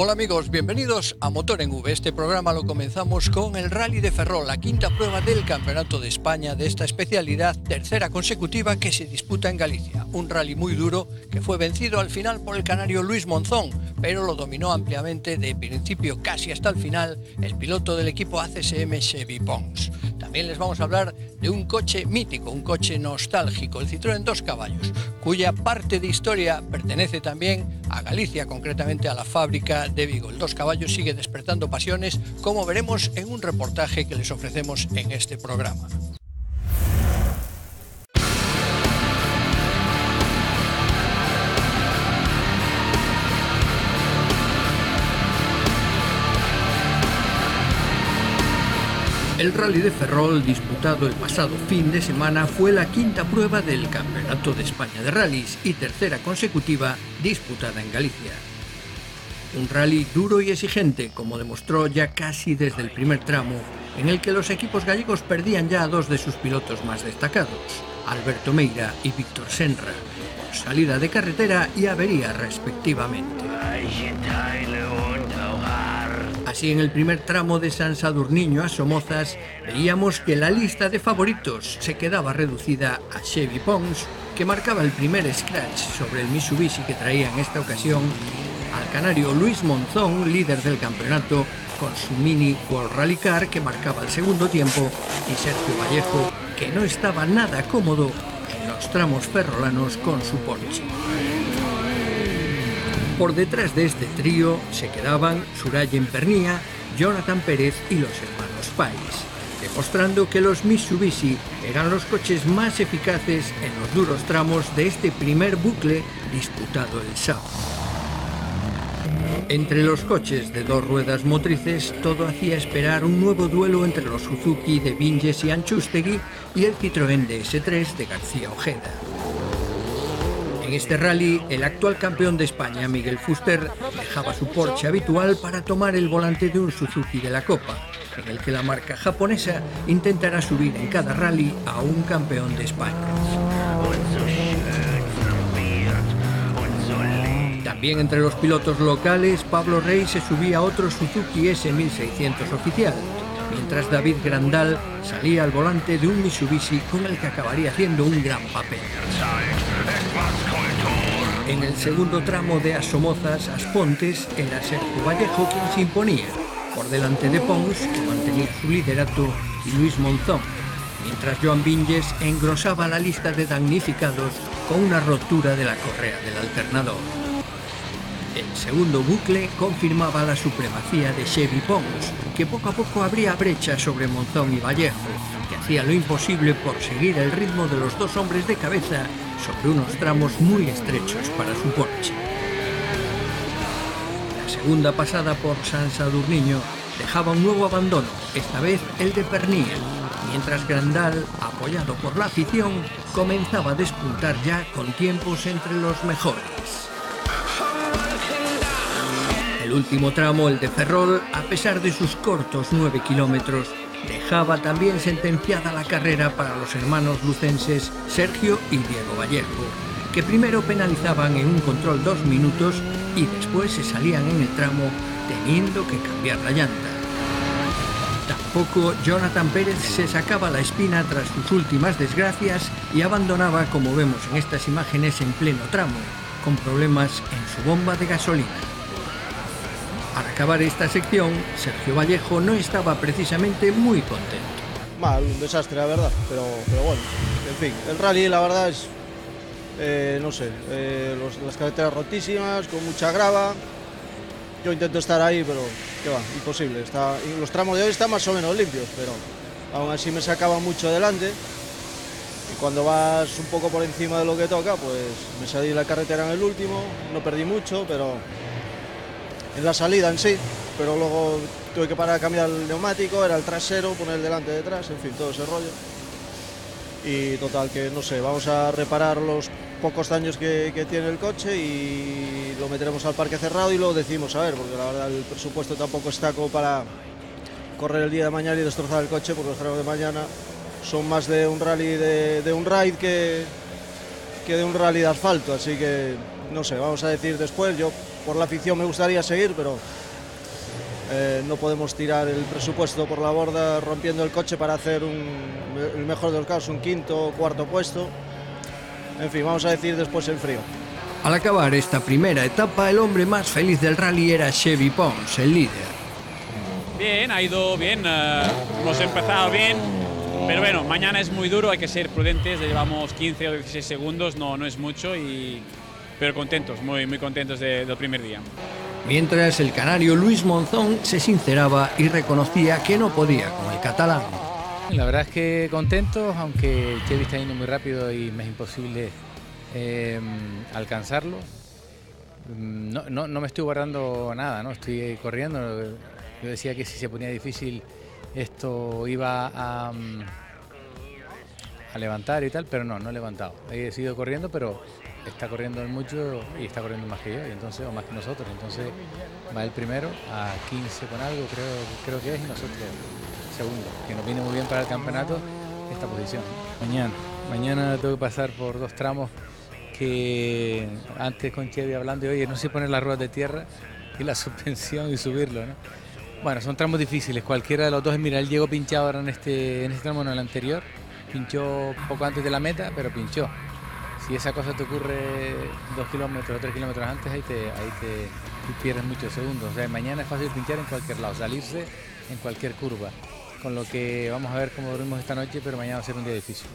Hola amigos, bienvenidos a Motor en V. Este programa lo comenzamos con el Rally de Ferrol, la quinta prueba del Campeonato de España de esta especialidad, tercera consecutiva que se disputa en Galicia. Un rally muy duro que fue vencido al final por el canario Luis Monzón, pero lo dominó ampliamente de principio casi hasta el final el piloto del equipo ACSM Chevy Pons. También les vamos a hablar de un coche mítico, un coche nostálgico, el Citroën 2 caballos, cuya parte de historia pertenece también a Galicia, concretamente a la fábrica de Vigo. El 2 caballos sigue despertando pasiones, como veremos en un reportaje que les ofrecemos en este programa. El Rally de Ferrol, disputado el pasado fin de semana, fue la quinta prueba del Campeonato de España de Rallys y tercera consecutiva disputada en Galicia. Un rally duro y exigente, como demostró ya casi desde el primer tramo, en el que los equipos gallegos perdían ya a dos de sus pilotos más destacados, Alberto Meira y Víctor Senra, por salida de carretera y avería respectivamente. Así, en el primer tramo de San Sadurniño a Somozas, veíamos que la lista de favoritos se quedaba reducida a Chevy Pons, que marcaba el primer scratch sobre el Mitsubishi que traía en esta ocasión, al canario Luis Monzón, líder del campeonato, con su Mini World Rally Car que marcaba el segundo tiempo, y Sergio Vallejo, que no estaba nada cómodo en los tramos ferrolanos con su Porsche. Por detrás de este trío se quedaban Surayen Pernía, Jonathan Pérez y los hermanos Pais, demostrando que los Mitsubishi eran los coches más eficaces en los duros tramos de este primer bucle disputado el sábado. Entre los coches de dos ruedas motrices, todo hacía esperar un nuevo duelo entre los Suzuki de Vinges y Anchústegui y el Citroën DS3 de García Ojeda. En este rally, el actual campeón de España, Miguel Fuster, dejaba su Porsche habitual para tomar el volante de un Suzuki de la Copa, en el que la marca japonesa intentará subir en cada rally a un campeón de España. También entre los pilotos locales, Pablo Rey se subía a otro Suzuki S1600 oficial, mientras David Grandal salía al volante de un Mitsubishi con el que acabaría haciendo un gran papel. En el segundo tramo de Asomozas a Aspontes era Sergio Vallejo quien se imponía, por delante de Pons, que mantenía su liderato, y Luis Monzón, mientras Joan Vinges engrosaba la lista de damnificados con una rotura de la correa del alternador. El segundo bucle confirmaba la supremacía de Chevy Pons, que poco a poco abría brecha sobre Monzón y Vallejo, que hacía lo imposible por seguir el ritmo de los dos hombres de cabeza sobre unos tramos muy estrechos para su Porsche. La segunda pasada por San Sadurniño dejaba un nuevo abandono, esta vez el de Pernía, mientras Grandal, apoyado por la afición, comenzaba a despuntar ya con tiempos entre los mejores. El último tramo, el de Ferrol, a pesar de sus cortos 9 kilómetros, dejaba también sentenciada la carrera para los hermanos lucenses Sergio y Diego Vallejo, que primero penalizaban en un control 2 minutos y después se salían en el tramo teniendo que cambiar la llanta. Tampoco Jonathan Pérez se sacaba la espina tras sus últimas desgracias y abandonaba, como vemos en estas imágenes, en pleno tramo, con problemas en su bomba de gasolina. Al acabar esta sección, Sergio Vallejo no estaba precisamente muy contento. Mal, un desastre, la verdad, pero bueno, en fin, el rally la verdad es, no sé, las carreteras rotísimas, con mucha grava. Yo intento estar ahí, pero qué va, imposible. Los tramos de hoy están más o menos limpios, pero aún así me sacaba mucho delante. Y cuando vas un poco por encima de lo que toca, pues me salí la carretera en el último, no perdí mucho, pero en la salida en sí, pero luego tuve que parar a cambiar el neumático, era el trasero, poner el delante detrás, en fin, todo ese rollo. Y total que, no sé, vamos a reparar los pocos daños que tiene el coche y lo meteremos al parque cerrado y lo decidimos a ver, porque la verdad el presupuesto tampoco está como para correr el día de mañana y destrozar el coche, porque los frenos de mañana son más de un rally de un ride que de un rally de asfalto, así que no sé, vamos a decir después. Yo por la afición me gustaría seguir, pero no podemos tirar el presupuesto por la borda rompiendo el coche para hacer el mejor de los casos, un quinto o cuarto puesto. En fin, vamos a decir después en frío. Al acabar esta primera etapa, el hombre más feliz del rally era Xevi Pons, el líder. Bien, ha ido bien, hemos empezado bien, pero bueno, mañana es muy duro, hay que ser prudentes, llevamos 15 o 16 segundos, no es mucho, pero contentos, muy contentos del primer día. Mientras el canario Luis Monzón se sinceraba y reconocía que no podía con el catalán. La verdad es que contentos, aunque Xevi está yendo muy rápido y me es imposible alcanzarlo. No me estoy guardando nada, ¿no? Estoy corriendo. Yo decía que si se ponía difícil esto iba a levantar y tal, pero no he levantado. He seguido corriendo, pero está corriendo mucho y está corriendo más que yo, y entonces, o más que nosotros. Entonces va el primero a 15 con algo, creo que es, y nosotros segundo, que nos viene muy bien para el campeonato esta posición. Mañana tengo que pasar por 2 tramos que antes con Xevi hablando de, oye, no sé poner las ruedas de tierra y la suspensión y subirlo, ¿no? Bueno, son tramos difíciles, cualquiera de los dos. Mira, él llegó pinchado ahora en este tramo, no en el anterior, pinchó poco antes de la meta, pero pinchó. Si esa cosa te ocurre 2 kilómetros o 3 kilómetros antes, ahí te pierdes muchos segundos. O sea, mañana es fácil pinchar en cualquier lado, salirse en cualquier curva. Con lo que vamos a ver cómo dormimos esta noche, pero mañana va a ser un día difícil.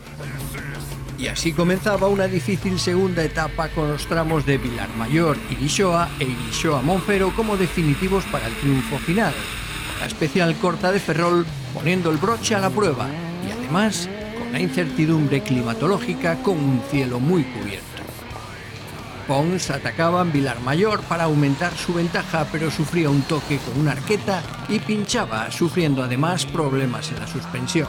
Y así comenzaba una difícil segunda etapa con los tramos de Vilarmayor y Guixoa e Guixoa-Monfero como definitivos para el triunfo final. La especial corta de Ferrol poniendo el broche a la prueba y además con la incertidumbre climatológica con un cielo muy cubierto. Pons atacaba en Vilarmayor para aumentar su ventaja, pero sufría un toque con una arqueta y pinchaba, sufriendo además problemas en la suspensión.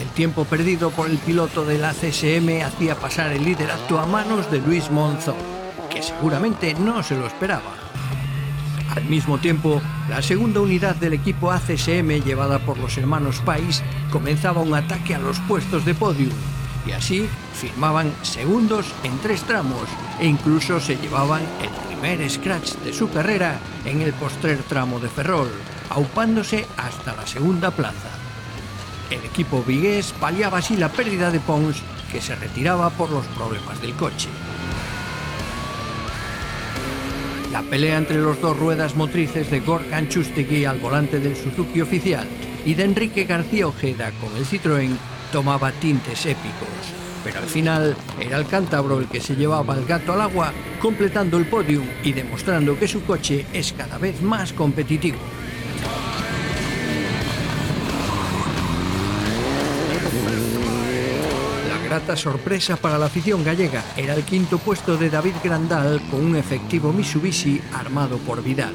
El tiempo perdido por el piloto del ACSM hacía pasar el liderato a manos de Luis Monzón, que seguramente no se lo esperaba. Al mismo tiempo, la segunda unidad del equipo ACSM, llevada por los hermanos Pais, comenzaba un ataque a los puestos de podium, y así firmaban segundos en 3 tramos e incluso se llevaban el primer scratch de su carrera en el postrer tramo de Ferrol, aupándose hasta la segunda plaza. El equipo vigués paliaba así la pérdida de Pons, que se retiraba por los problemas del coche. La pelea entre los 2 ruedas motrices de Gorka Anchustegui al volante del Suzuki oficial y de Enrique García Ojeda con el Citroën tomaba tintes épicos, pero al final era el cántabro el que se llevaba el gato al agua, completando el podium y demostrando que su coche es cada vez más competitivo. La grata sorpresa para la afición gallega era el 5º puesto de David Grandal con un efectivo Mitsubishi armado por Vidal.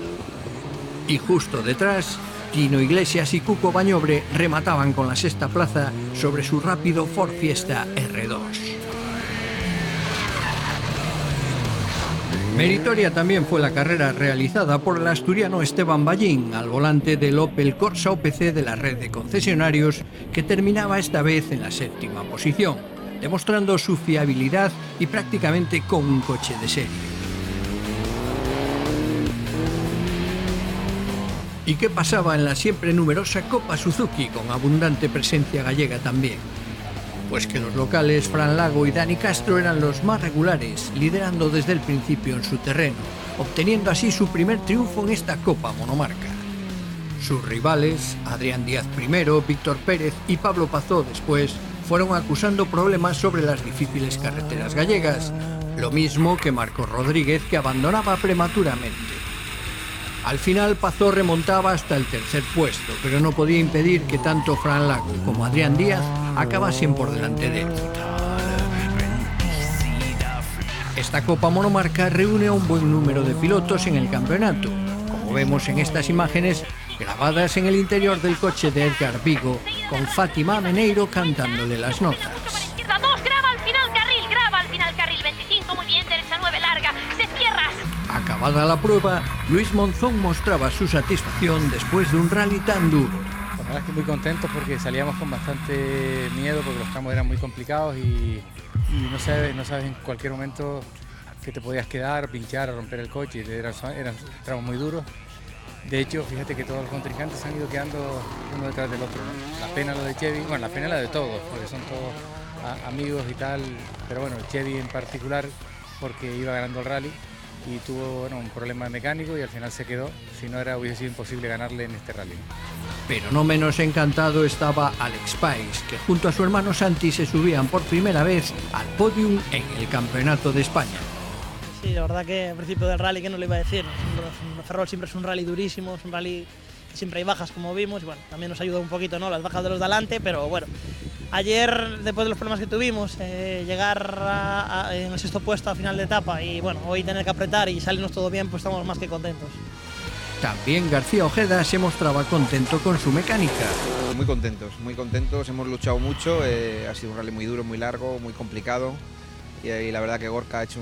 Y justo detrás, Tino Iglesias y Cuco Bañobre remataban con la 6ª plaza sobre su rápido Ford Fiesta R2. Meritoria también fue la carrera realizada por el asturiano Esteban Ballín al volante del Opel Corsa OPC de la red de concesionarios, que terminaba esta vez en la 7ª posición, demostrando su fiabilidad y prácticamente con un coche de serie. ¿Y qué pasaba en la siempre numerosa Copa Suzuki, con abundante presencia gallega también? Pues que los locales Fran Lago y Dani Castro eran los más regulares, liderando desde el principio en su terreno, obteniendo así su primer triunfo en esta Copa monomarca. Sus rivales, Adrián Díaz primero, Víctor Pérez y Pablo Pazó después, fueron acusando problemas sobre las difíciles carreteras gallegas, lo mismo que Marcos Rodríguez, que abandonaba prematuramente. Al final Pazó remontaba hasta el 3er puesto, pero no podía impedir que tanto Fran Lago como Adrián Díaz acabasen por delante de él. Esta Copa monomarca reúne a un buen número de pilotos en el campeonato, como vemos en estas imágenes grabadas en el interior del coche de Edgar Vigo, con Fátima Meneiro cantándole las notas. Graba al final carril 25, muy bien, derecha 9 larga, se cierra. Acabada la prueba, Luis Monzón mostraba su satisfacción después de un rally tan duro. La verdad es que muy contentos porque salíamos con bastante miedo porque los tramos eran muy complicados y no sabes en cualquier momento que te podías quedar, pinchar o romper el coche, eran tramos muy duros. De hecho, fíjate que todos los contrincantes han ido quedando uno detrás del otro, ¿no? La pena lo de Chevy, bueno, la pena la de todos, porque son todos amigos y tal, pero bueno, Chevy en particular, porque iba ganando el rally y tuvo un problema mecánico y al final se quedó, si no hubiese sido imposible ganarle en este rally. Pero no menos encantado estaba Alex Pais, que junto a su hermano Santi se subían por primera vez al podium en el Campeonato de España. Sí, la verdad que al principio del rally, ¿qué no le iba a decir? Ferrol siempre es un rally durísimo, es un rally que siempre hay bajas como vimos, y bueno, también nos ayuda un poquito, ¿no?, las bajas de los de adelante, pero bueno, ayer, después de los problemas que tuvimos, llegar en el sexto puesto a final de etapa y bueno, hoy tener que apretar y salirnos todo bien, pues estamos más que contentos. También García Ojeda se mostraba contento con su mecánica. Muy contentos, hemos luchado mucho, ha sido un rally muy duro, muy largo, muy complicado. Y la verdad que Gorka ha hecho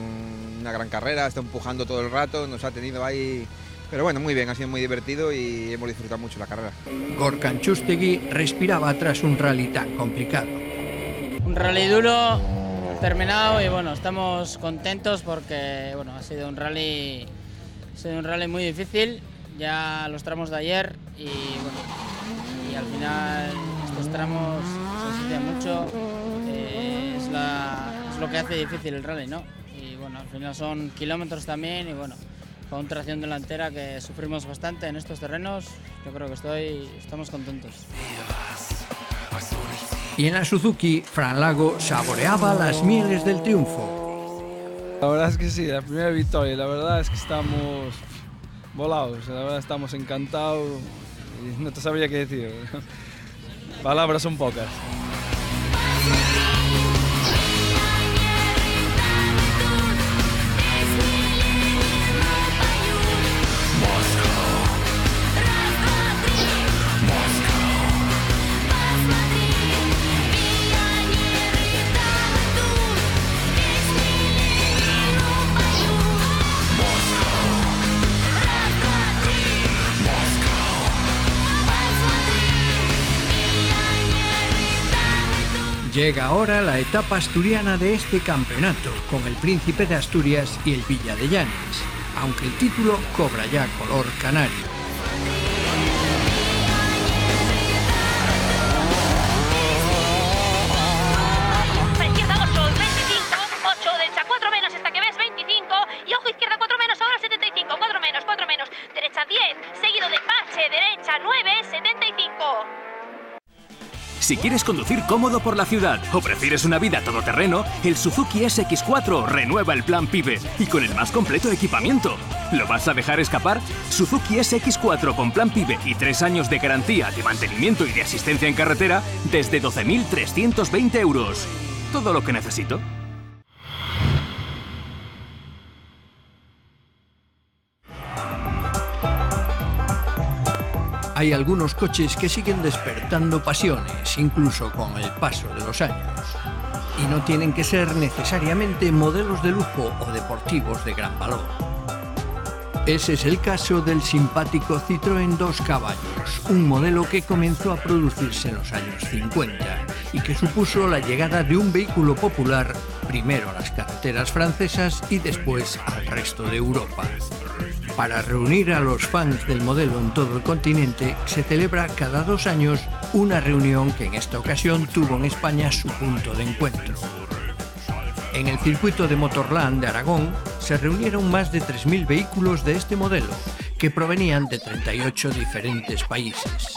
una gran carrera, está empujando todo el rato, nos ha tenido ahí, pero bueno, muy bien, ha sido muy divertido y hemos disfrutado mucho la carrera. Gorka Anchustegui respiraba tras un rally tan complicado. Un rally duro, terminado y bueno, estamos contentos porque bueno, ha sido un rally muy difícil, ya los tramos de ayer y bueno, y al final estos tramos se ensucian mucho, es lo que hace difícil el rally, ¿no? Y bueno, al final son kilómetros también y bueno, con tracción delantera que sufrimos bastante en estos terrenos, yo creo que estamos contentos. Y en la Suzuki, Fran Lago saboreaba las mieles del triunfo. La verdad es que sí, la primera victoria, la verdad es que estamos volados, la verdad estamos encantados y no te sabría qué decir. Palabras son pocas. Llega ahora la etapa asturiana de este campeonato, con el Príncipe de Asturias y el Villa de Llanes, aunque el título cobra ya color canario. A izquierda 8, 25, 8, derecha 4 menos hasta que ves 25, y ojo izquierda 4 menos, ahora 75, 4 menos, derecha 10, seguido de Pache, derecha 9, 75. Si quieres conducir cómodo por la ciudad o prefieres una vida todoterreno, el Suzuki SX4 renueva el plan PIBE y con el más completo equipamiento. ¿Lo vas a dejar escapar? Suzuki SX4 con plan PIBE y 3 años de garantía, de mantenimiento y de asistencia en carretera desde 12.320 euros. Todo lo que necesito. Hay algunos coches que siguen despertando pasiones, incluso con el paso de los años. Y no tienen que ser necesariamente modelos de lujo o deportivos de gran valor. Ese es el caso del simpático Citroën 2 caballos, un modelo que comenzó a producirse en los años 50 y que supuso la llegada de un vehículo popular primero a las carreteras francesas y después al resto de Europa. Para reunir a los fans del modelo en todo el continente, se celebra cada 2 años una reunión que en esta ocasión tuvo en España su punto de encuentro. En el circuito de Motorland de Aragón se reunieron más de 3.000 vehículos de este modelo, que provenían de 38 diferentes países.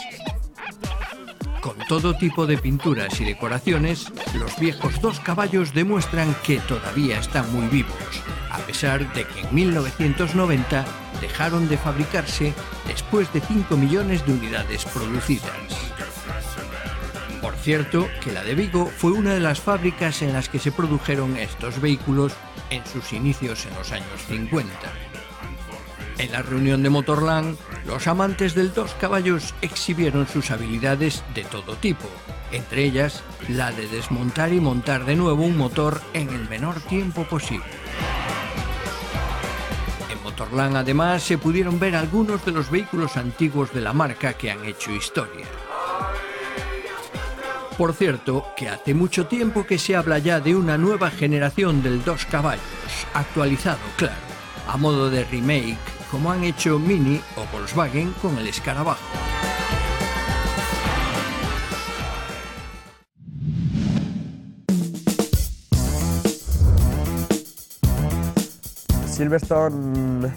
Con todo tipo de pinturas y decoraciones, los viejos 2 caballos demuestran que todavía están muy vivos, a pesar de que en 1990 dejaron de fabricarse después de 5 millones de unidades producidas. Por cierto, que la de Vigo fue una de las fábricas en las que se produjeron estos vehículos en sus inicios en los años 50. En la reunión de Motorland, los amantes del 2 caballos exhibieron sus habilidades de todo tipo, entre ellas la de desmontar y montar de nuevo un motor en el menor tiempo posible. En Motorland además se pudieron ver algunos de los vehículos antiguos de la marca que han hecho historia. Por cierto, que hace mucho tiempo que se habla ya de una nueva generación del 2 caballos, actualizado, claro, a modo de remake, como han hecho Mini o Volkswagen con el Escarabajo. Silverstone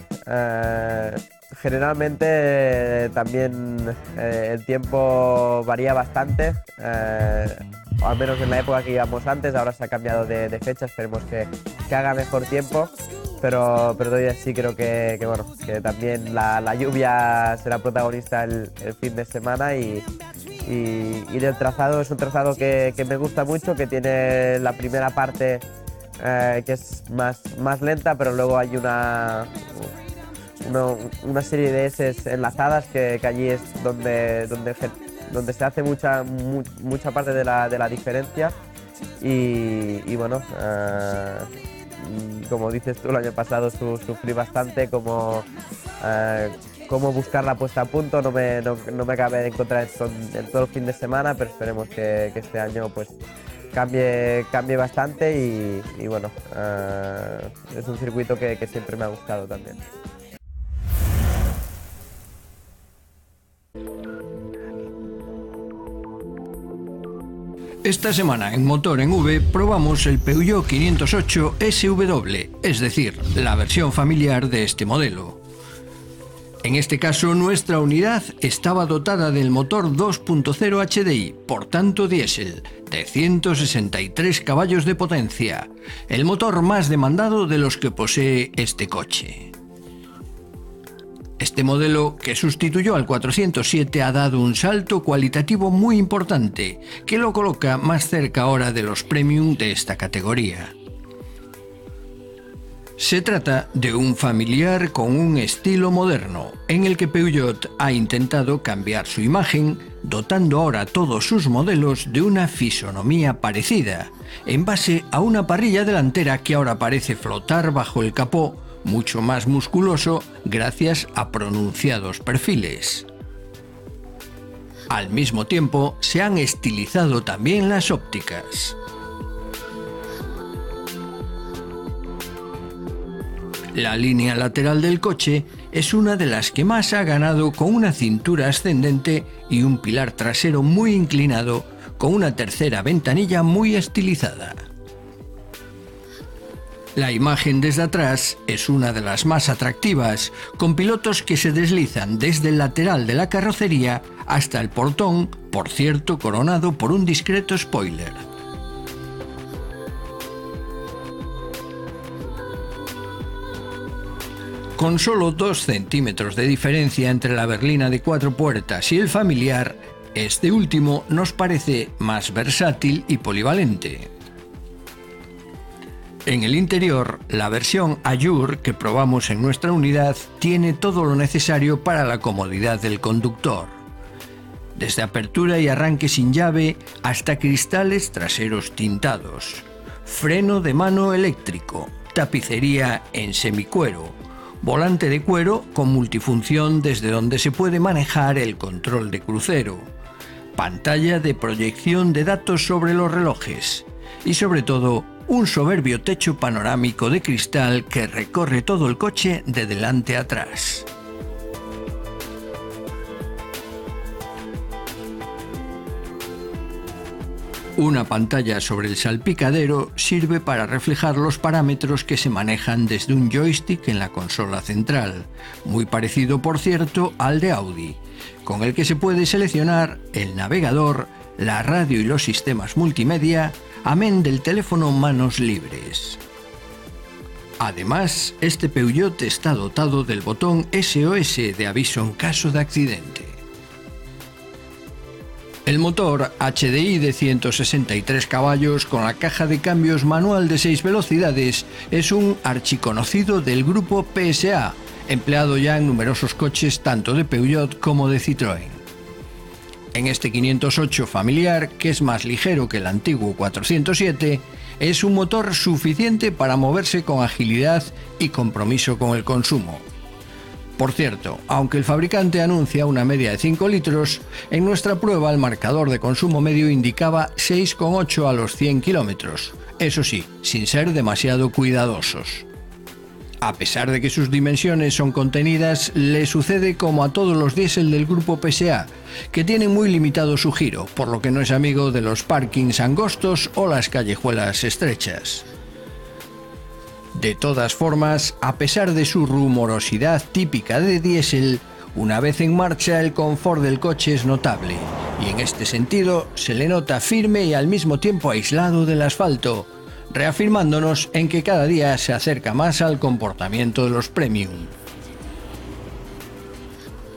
generalmente también el tiempo varía bastante, al menos en la época que íbamos antes. Ahora se ha cambiado de fecha, esperemos que haga mejor tiempo, pero todavía sí creo que también la lluvia será protagonista el fin de semana y del trazado. Es un trazado que me gusta mucho, que tiene la primera parte que es más lenta, pero luego hay una serie de S enlazadas que allí es donde se hace mucha parte de la diferencia y bueno, como dices tú, el año pasado sufrí bastante cómo buscar la puesta a punto. No me acabé de encontrar esto en todo el fin de semana, pero esperemos que este año pues cambie bastante y bueno, es un circuito que siempre me ha gustado también. Esta semana en Motor en V probamos el Peugeot 508 SW, es decir, la versión familiar de este modelo. En este caso, nuestra unidad estaba dotada del motor 2.0 HDI, por tanto diésel, de 163 caballos de potencia, el motor más demandado de los que posee este coche. Este modelo, que sustituyó al 407, ha dado un salto cualitativo muy importante, que lo coloca más cerca ahora de los premium de esta categoría. Se trata de un familiar con un estilo moderno, en el que Peugeot ha intentado cambiar su imagen, dotando ahora todos sus modelos de una fisonomía parecida, en base a una parrilla delantera que ahora parece flotar bajo el capó, mucho más musculoso gracias a pronunciados perfiles. Al mismo tiempo, se han estilizado también las ópticas. La línea lateral del coche es una de las que más ha ganado, con una cintura ascendente y un pilar trasero muy inclinado, con una tercera ventanilla muy estilizada. La imagen desde atrás es una de las más atractivas, con pilotos que se deslizan desde el lateral de la carrocería hasta el portón, por cierto coronado por un discreto spoiler. Con solo 2 centímetros de diferencia entre la berlina de 4 puertas y el familiar, este último nos parece más versátil y polivalente. En el interior, la versión Allure que probamos en nuestra unidad tiene todo lo necesario para la comodidad del conductor. Desde apertura y arranque sin llave hasta cristales traseros tintados, freno de mano eléctrico, tapicería en semicuero, volante de cuero con multifunción desde donde se puede manejar el control de crucero, pantalla de proyección de datos sobre los relojes y sobre todo un soberbio techo panorámico de cristal que recorre todo el coche de delante a atrás. Una pantalla sobre el salpicadero sirve para reflejar los parámetros que se manejan desde un joystick en la consola central, muy parecido por cierto al de Audi, con el que se puede seleccionar el navegador, la radio y los sistemas multimedia, amén del teléfono manos libres. Además, este Peugeot está dotado del botón SOS de aviso en caso de accidente. El motor HDI de 163 caballos con la caja de cambios manual de 6 velocidades es un archiconocido del grupo PSA, empleado ya en numerosos coches tanto de Peugeot como de Citroën. En este 508 familiar, que es más ligero que el antiguo 407, es un motor suficiente para moverse con agilidad y compromiso con el consumo. Por cierto, aunque el fabricante anuncia una media de 5 litros, en nuestra prueba el marcador de consumo medio indicaba 6,8 a los 100 kilómetros. Eso sí, sin ser demasiado cuidadosos. A pesar de que sus dimensiones son contenidas, le sucede como a todos los diésel del grupo PSA, que tienen muy limitado su giro, por lo que no es amigo de los parkings angostos o las callejuelas estrechas. De todas formas, a pesar de su rumorosidad típica de diésel, una vez en marcha el confort del coche es notable, y en este sentido se le nota firme y al mismo tiempo aislado del asfalto, reafirmándonos en que cada día se acerca más al comportamiento de los premium.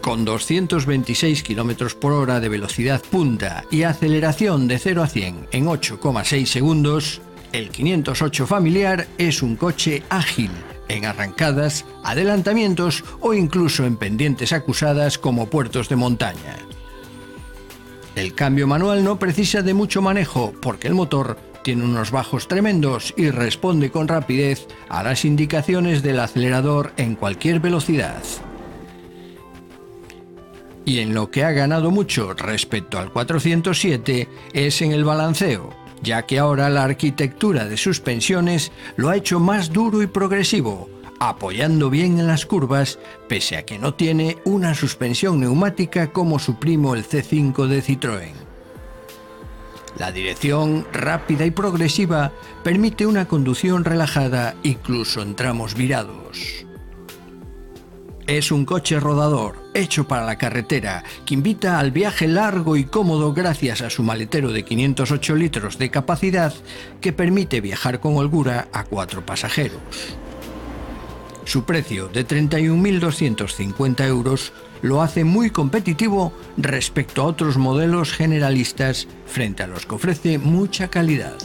Con 226 km por hora de velocidad punta y aceleración de 0 a 100 en 8,6 segundos, el 508 familiar es un coche ágil en arrancadas, adelantamientos o incluso en pendientes acusadas como puertos de montaña. El cambio manual no precisa de mucho manejo porque el motor tiene unos bajos tremendos y responde con rapidez a las indicaciones del acelerador en cualquier velocidad. Y en lo que ha ganado mucho respecto al 407 es en el balanceo, ya que ahora la arquitectura de suspensiones lo ha hecho más duro y progresivo, apoyando bien en las curvas, pese a que no tiene una suspensión neumática como su primo el C5 de Citroën. La dirección rápida y progresiva permite una conducción relajada incluso en tramos virados. Es un coche rodador, hecho para la carretera, que invita al viaje largo y cómodo gracias a su maletero de 508 litros de capacidad que permite viajar con holgura a 4 pasajeros. Su precio de 31.250 euros lo hace muy competitivo respecto a otros modelos generalistas frente a los que ofrece mucha calidad.